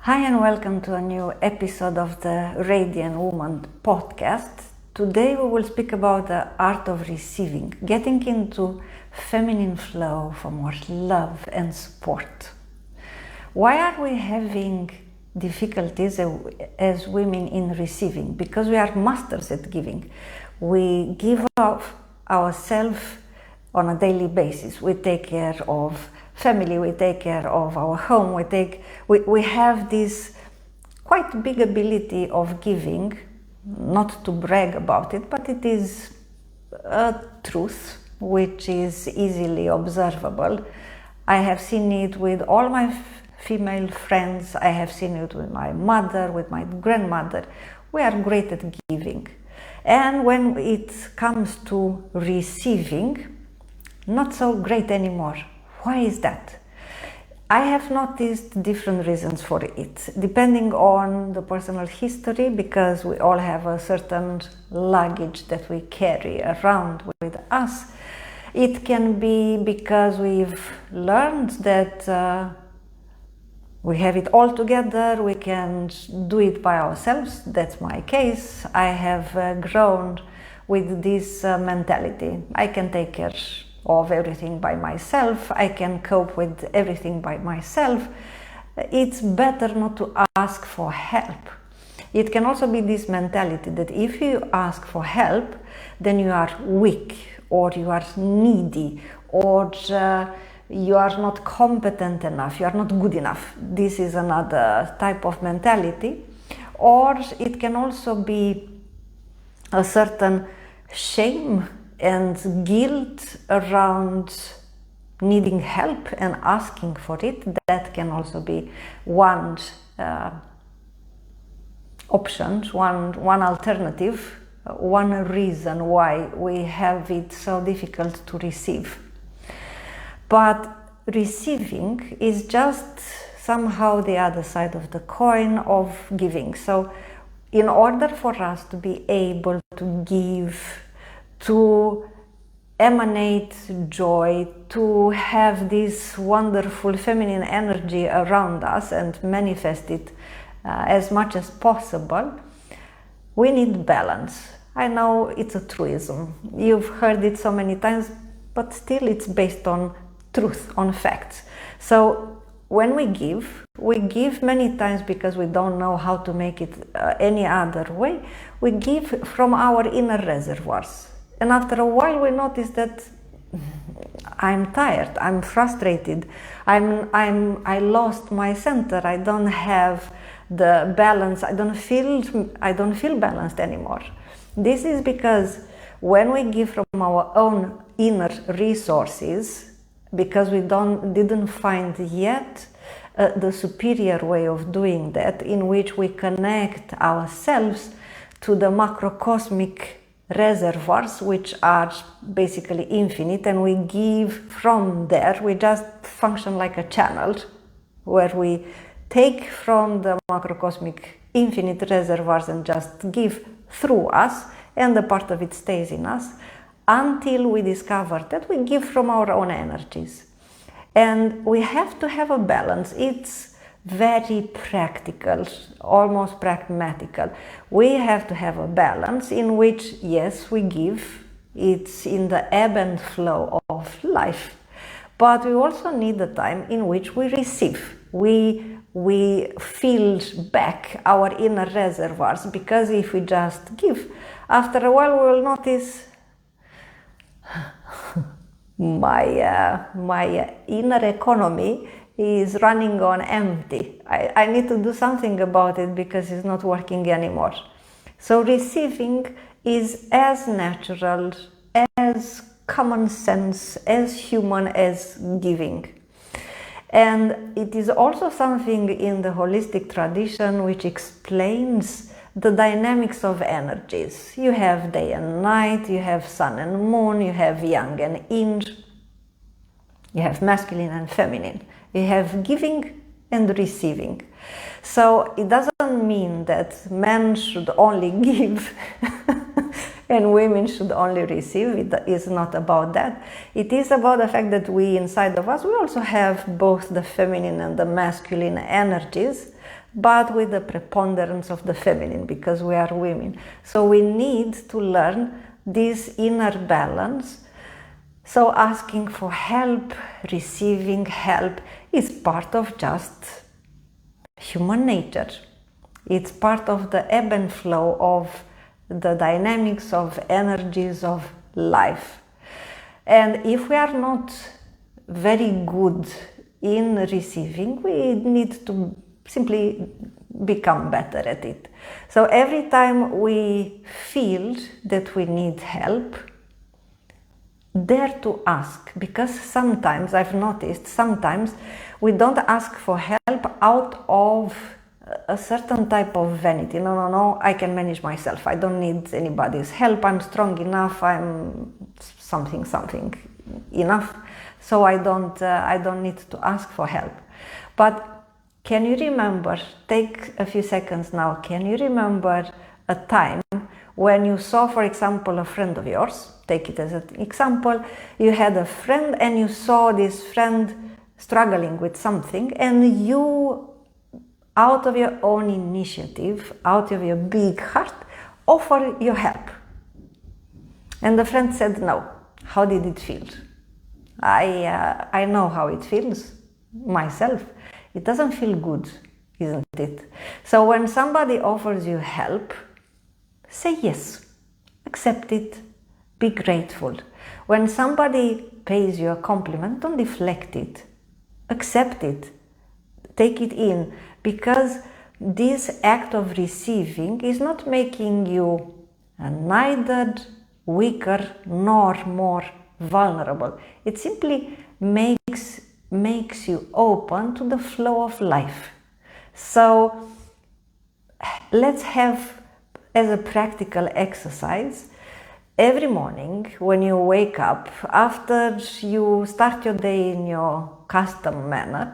Hi and welcome to a new episode of the Radiant Woman podcast. Today we will speak about the art of receiving, getting into feminine flow for more love and support. Why are we having difficulties as women in receiving? Because we are masters at giving. We give up ourselves on a daily basis. We take care of family, we take care of our home, we have this quite big ability of giving, not to brag about it, but it is a truth which is easily observable. I have seen it with all my female friends, I have seen it with my mother, with my grandmother. We are great at giving. And when it comes to receiving, not so great anymore. Why is that? I have noticed different reasons for it, depending on the personal history, because we all have a certain luggage that we carry around with us. It can be because we've learned that we have it all together, we can do it by ourselves. That's my case. I have grown with this mentality. I can take care of everything by myself, I can cope with everything by myself. It's better not to ask for help. It can also be this mentality that if you ask for help, then you are weak, or you are needy, or you are not competent enough, you are not good enough. This is another type of mentality. Or it can also be a certain shame and guilt around needing help and asking for it. That can also be one option, one alternative, one reason why we have it so difficult to receive. But receiving is just somehow the other side of the coin of giving. So in order for us to be able to give, to emanate joy, to have this wonderful feminine energy around us and manifest it as much as possible, we need balance. I know it's a truism. You've heard it so many times, but still it's based on truth, on facts. So when we give many times because we don't know how to make it any other way. We give from our inner reservoirs. And after a while we notice that I'm tired, I'm frustrated, I lost my center, I don't have the balance, I don't feel balanced anymore. This is because when we give from our own inner resources, because we didn't find yet the superior way of doing that, in which we connect ourselves to the macrocosmic reservoirs, which are basically infinite, and we give from there. We just function like a channel where we take from the macrocosmic infinite reservoirs and just give through us, and the part of it stays in us until we discover that we give from our own energies. And we have to have a balance. It's very practical, almost pragmatical. We have to have a balance in which, yes, we give. It's in the ebb and flow of life. But we also need the time in which we receive. We fill back our inner reservoirs, because if we just give, after a while we will notice my inner economy is running on empty. I need to do something about it because it's not working anymore. So receiving is as natural, as common sense, as human as giving. And it is also something in the holistic tradition which explains the dynamics of energies. You have day and night, you have sun and moon, you have yang and yin, you have masculine and feminine. You have giving and receiving. So it doesn't mean that men should only give and women should only receive. It is not about that. It is about the fact that we inside of us, we also have both the feminine and the masculine energies but with the preponderance of the feminine, because we are women. So we need to learn this inner balance. So asking for help, receiving help is part of just human nature. It's part of the ebb and flow of the dynamics of energies of life. And if we are not very good in receiving, we need to simply become better at it. So every time we feel that we need help, dare to ask, because sometimes I've noticed, sometimes we don't ask for help out of a certain type of vanity. No, I can manage myself. I don't need anybody's help. I'm strong enough. I'm something enough. So I don't need to ask for help. But can you remember, take a few seconds now, can you remember a time when you saw, for example, a friend of yours, take it as an example, you had a friend and you saw this friend struggling with something, and you, out of your own initiative, out of your big heart, offer your help. And the friend said no. How did it feel? I know how it feels myself. It doesn't feel good, isn't it? So when somebody offers you help, say yes, accept it, be grateful. When somebody pays you a compliment, don't deflect it, accept it, take it in, because this act of receiving is not making you neither weaker nor more vulnerable. It simply makes you open to the flow of life. So let's have, as a practical exercise, every morning when you wake up, after you start your day in your custom manner,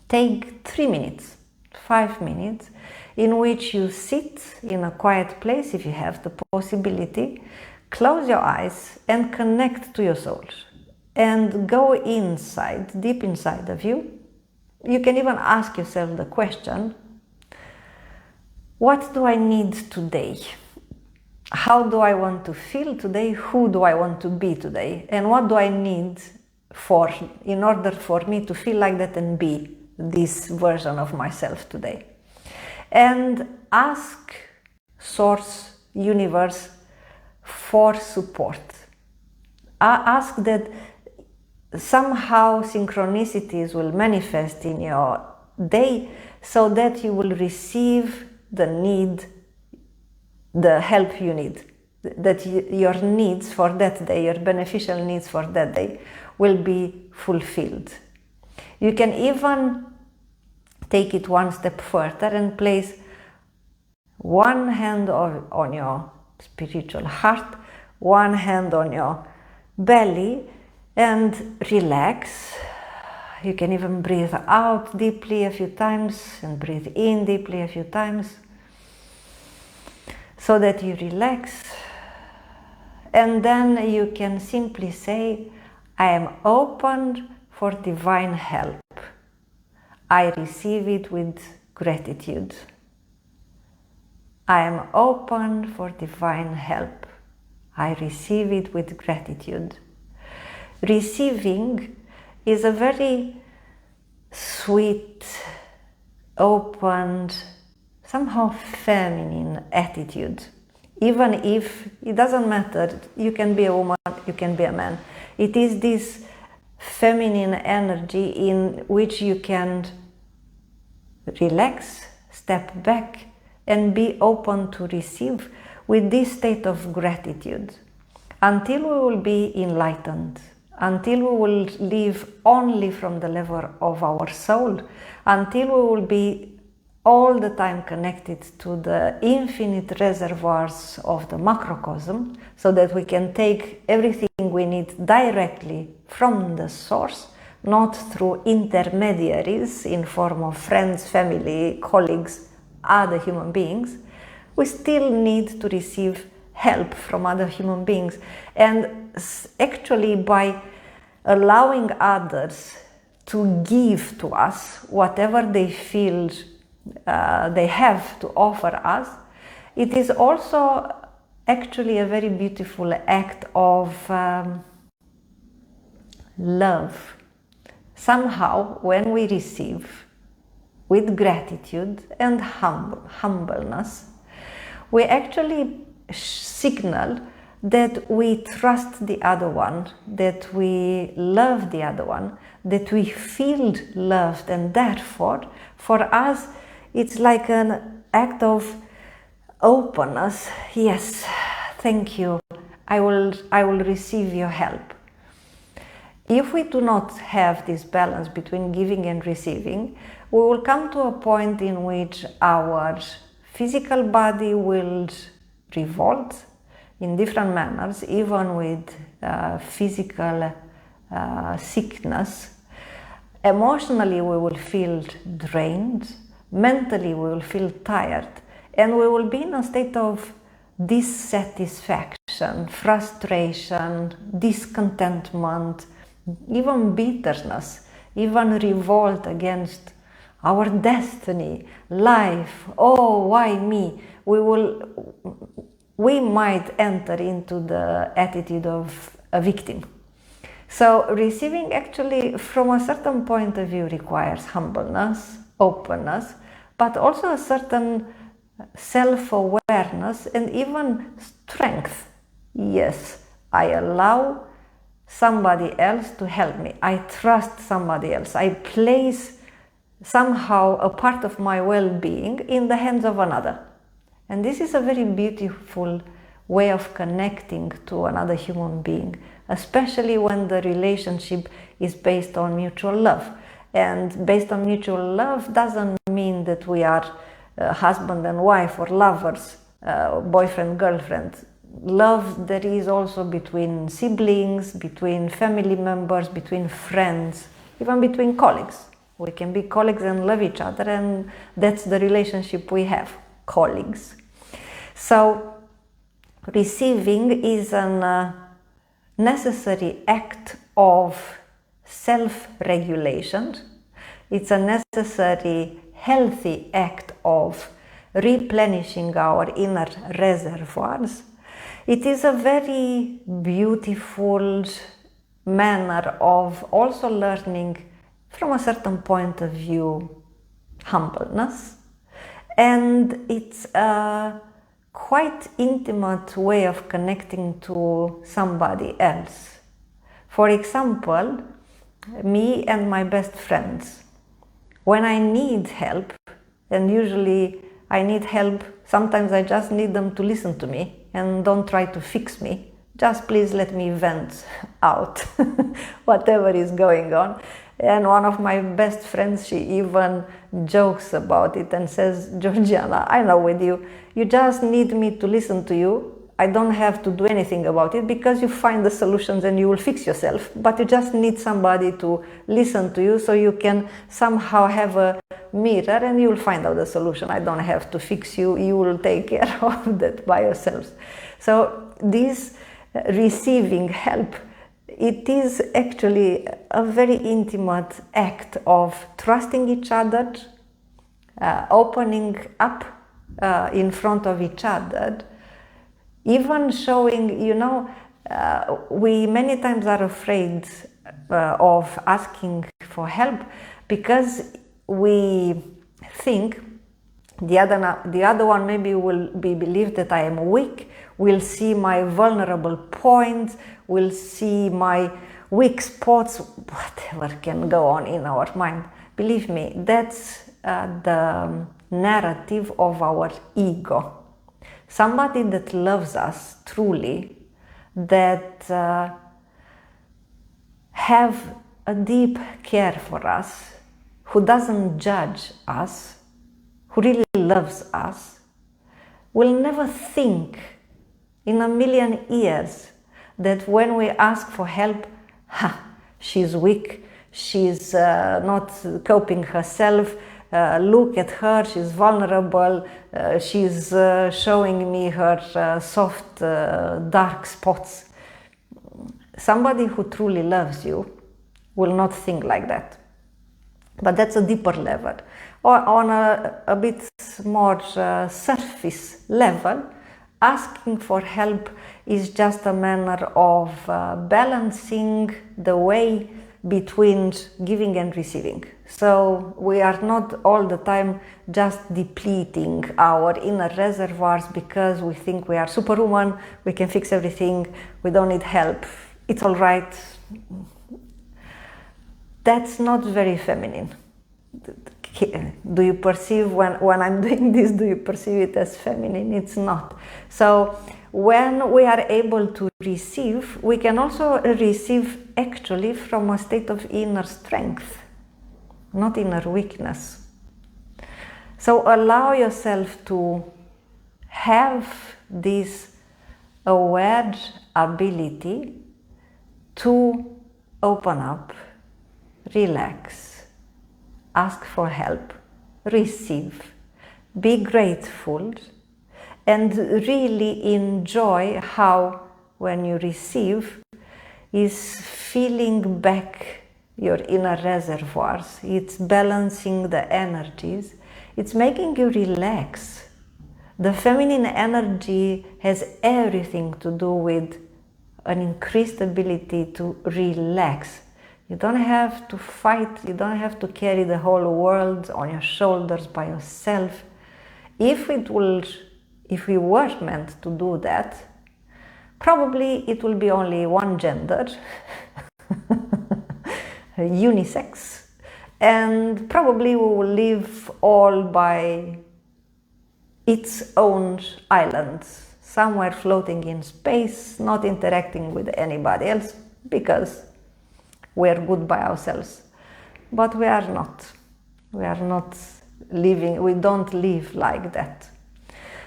take 3 minutes, 5 minutes, in which you sit in a quiet place, if you have the possibility, close your eyes and connect to your soul. And go inside, deep inside of you. You can even ask yourself the question, what do I need today? How do I want to feel today? Who do I want to be today? And what do I need in order for me to feel like that and be this version of myself today? And ask Source, Universe for support. Ask that somehow synchronicities will manifest in your day so that you will receive the help you need, that your needs for that day, your beneficial needs for that day will be fulfilled. You can even take it one step further and place one hand on your spiritual heart, one hand on your belly, and relax. You can even breathe out deeply a few times and breathe in deeply a few times so that you relax. And then you can simply say, I am open for divine help. I receive it with gratitude. I am open for divine help. I receive it with gratitude. Receiving is a very sweet, open, somehow feminine attitude. Even if it doesn't matter, you can be a woman, you can be a man. It is this feminine energy in which you can relax, step back, and be open to receive with this state of gratitude until we will be enlightened, until we will live only from the level of our soul, until we will be all the time connected to the infinite reservoirs of the macrocosm, so that we can take everything we need directly from the source, not through intermediaries in form of friends, family, colleagues, other human beings. We still need to receive help from other human beings. And actually, by allowing others to give to us whatever they feel they have to offer us, it is also actually a very beautiful act of love. Somehow, when we receive with gratitude and humbleness, we actually signal that we trust the other one, that we love the other one, that we feel loved, and therefore, for us, it's like an act of openness. Yes, thank you. I will receive your help. If we do not have this balance between giving and receiving, we will come to a point in which our physical body will revolt in different manners, even with physical sickness. Emotionally, we will feel drained. Mentally, we will feel tired. And we will be in a state of dissatisfaction, frustration, discontentment, even bitterness, even revolt against our destiny, life. Oh, why me? We might enter into the attitude of a victim. So receiving actually from a certain point of view requires humbleness, openness, but also a certain self-awareness and even strength. Yes, I allow somebody else to help me. I trust somebody else. I place somehow a part of my well-being in the hands of another. And this is a very beautiful way of connecting to another human being, especially when the relationship is based on mutual love. And based on mutual love doesn't mean that we are husband and wife or lovers, boyfriend, girlfriend. Love there is also between siblings, between family members, between friends, even between colleagues. We can be colleagues and love each other, and that's the relationship we have, colleagues. So receiving is a necessary act of self-regulation. It's a necessary, healthy act of replenishing our inner reservoirs. It is a very beautiful manner of also learning from a certain point of view humbleness, and it's a quite intimate way of connecting to somebody else. For example, me and my best friends, when I need help, and usually I need help, sometimes I just need them to listen to me and don't try to fix me. Just please let me vent out whatever is going on. And one of my best friends, she even jokes about it and says, Georgiana, I know with you, you just need me to listen to you. I don't have to do anything about it because you find the solutions and you will fix yourself. But you just need somebody to listen to you so you can somehow have a mirror and you will find out the solution. I don't have to fix you. You will take care of that by yourselves. So this receiving help, it is actually a very intimate act of trusting each other, opening up in front of each other, even showing, we many times are afraid of asking for help because we think the other one maybe will be believed that I am weak, will see my vulnerable points, will see my weak spots, whatever can go on in our mind. Believe me, that's the narrative of our ego. Somebody that loves us truly, that have a deep care for us, who doesn't judge us, who really loves us, will never think in a million years that when we ask for help, she's weak, she's not coping herself, look at her, she's vulnerable, she's showing me her soft, dark spots. Somebody who truly loves you will not think like that. But that's a deeper level. Or on a bit more surface level, asking for help is just a manner of balancing the way between giving and receiving. So we are not all the time just depleting our inner reservoirs because we think we are superwoman, we can fix everything, we don't need help, it's all right. That's not very feminine. Do you perceive when I'm doing this, do you perceive it as feminine? It's not. So when we are able to receive, we can also receive actually from a state of inner strength, not inner weakness. So allow yourself to have this aware ability to open up, relax, ask for help, receive, be grateful, and really enjoy how, when you receive, is filling back your inner reservoirs. It's balancing the energies. It's making you relax. The feminine energy has everything to do with an increased ability to relax. You don't have to fight, you don't have to carry the whole world on your shoulders by yourself. If we were meant to do that, probably it will be only one gender, unisex, and probably we will live all by its own island, somewhere floating in space, not interacting with anybody else, because we're good by ourselves. But we are not. We are not living, we don't live like that.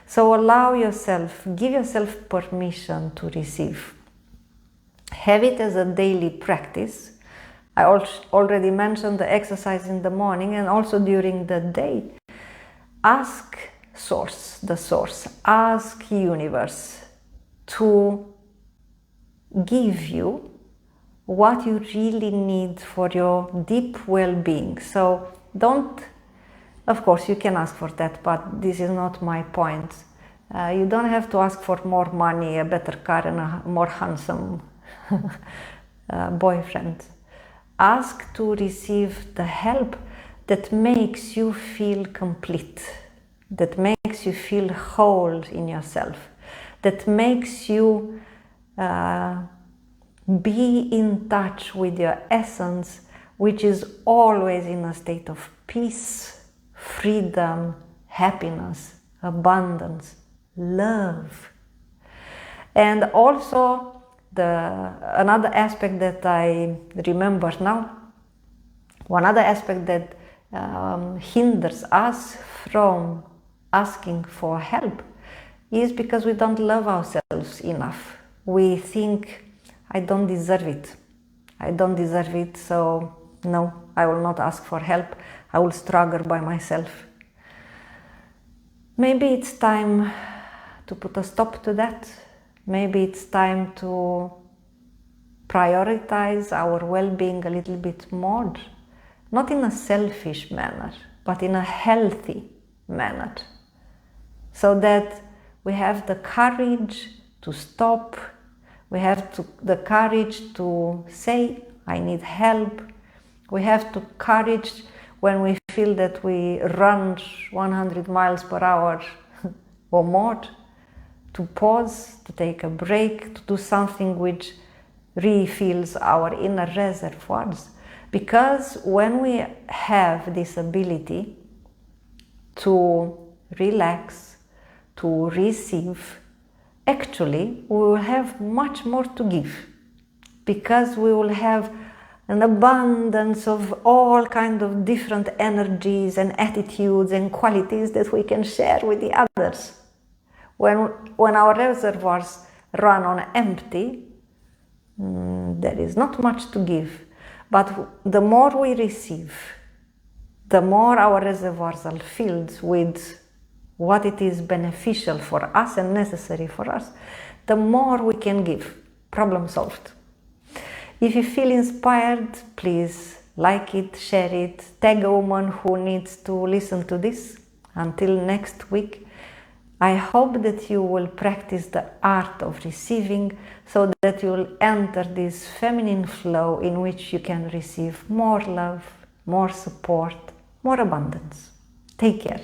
So allow yourself, give yourself permission to receive. Have it as a daily practice. I already mentioned the exercise in the morning and also during the day. Ask source, the source, ask universe to give you what you really need for your deep well-being. So don't, of course you can ask for that, but this is not my point. You don't have to ask for more money, a better car, and a more handsome boyfriend. Ask to receive the help that makes you feel complete, that makes you feel whole in yourself, that makes you be in touch with your essence, which is always in a state of peace, freedom, happiness, abundance, love. And also another aspect that I remember now, one other aspect that hinders us from asking for help is because we don't love ourselves enough. We think, I don't deserve it. I don't deserve it, so no, I will not ask for help. I will struggle by myself. Maybe it's time to put a stop to that. Maybe it's time to prioritize our well-being a little bit more. Not in a selfish manner, but in a healthy manner. So that we have the courage to stop. We have the courage to say, I need help. We have the courage when we feel that we run 100 miles per hour or more, to pause, to take a break, to do something which refills our inner reservoirs. Because when we have this ability to relax, to receive, actually we will have much more to give, because we will have an abundance of all kinds of different energies and attitudes and qualities that we can share with the others. When our reservoirs run on empty, there is not much to give. But the more we receive, the more our reservoirs are filled with what it is beneficial for us and necessary for us, the more we can give. Problem solved. If you feel inspired, please like it, share it, tag a woman who needs to listen to this. Until next week, I hope that you will practice the art of receiving so that you will enter this feminine flow in which you can receive more love, more support, more abundance. Take care.